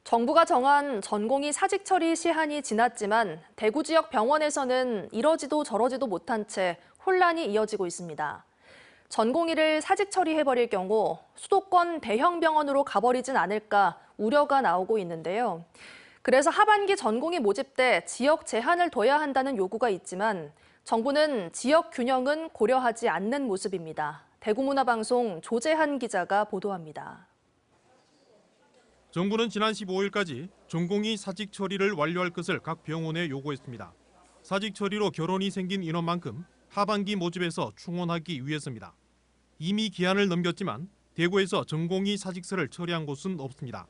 정부가 정한 전공의 사직 처리 시한이 지났지만 대구 지역 병원에서는 이러지도 저러지도 못한 채 혼란이 이어지고 있습니다. 전공의를 사직 처리해버릴 경우 수도권 대형 병원으로 가버리진 않을까 우려가 나오고 있는데요. 그래서 하반기 전공의 모집 때 지역 제한을 둬야 한다는 요구가 있지만 정부는 지역 균형은 고려하지 않는 모습입니다. 대구문화방송 조재한 기자가 보도합니다. 정부는 지난 15일까지 전공의 사직 처리를 완료할 것을 각 병원에 요구했습니다. 사직 처리로 결혼이 생긴 인원만큼 하반기 모집에서 충원하기 위해서입니다. 이미 기한을 넘겼지만 대구에서 전공의 사직서를 처리한 곳은 없습니다.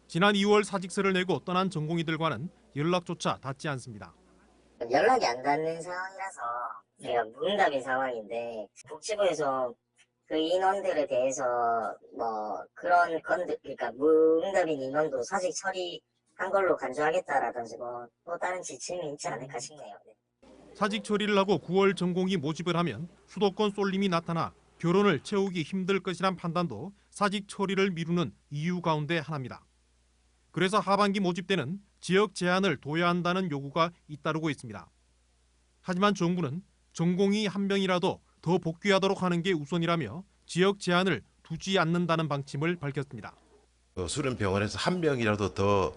지난 2월 사직서를 내고 떠난 전공의들과는 연락조차 닿지 않습니다. 연락이 안 닿는 상황이라서 제가 무응답인 상황인데 복지부에서 그 인원들에 대해서 그런 건들, 그러니까 무응답인 인원도 사직 처리한 걸로 간주하겠다라든지 또 다른 지침이 있지 않을까 싶네요. 사직 처리를 하고 9월 전공의 모집을 하면 수도권 쏠림이 나타나 결혼을 채우기 힘들 것이란 판단도 사직 처리를 미루는 이유 가운데 하나입니다. 그래서 하반기 모집 때는 지역 제한을 둬야 한다는 요구가 잇따르고 있습니다. 하지만 정부는 전공의 한 명이라도 더 복귀하도록 하는 게 우선이라며 지역 제한을 두지 않는다는 방침을 밝혔습니다. 수련 병원에서 한 명이라도 더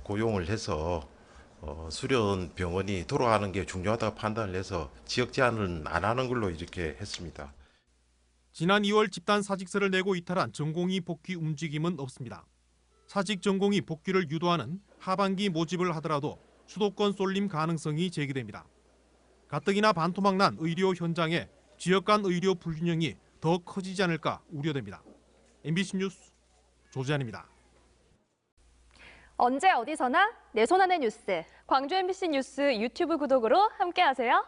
고용을 해서 수련 병원이 돌아가는 게 중요하다고 판단을 해서 지역 제한은 안 하는 걸로 이렇게 했습니다. 지난 2월 집단 사직서를 내고 이탈한 전공의 복귀 움직임은 없습니다. 사직 전공의 복귀를 유도하는 하반기 모집을 하더라도 수도권 쏠림 가능성이 제기됩니다. 가뜩이나 반토막 난 의료 현장에 지역 간 의료 불균형이 더 커지지 않을까 우려됩니다. MBC 뉴스 조재한입니다. 언제 어디서나 내 손 안의 뉴스. 광주 MBC 뉴스 유튜브 구독으로 함께하세요.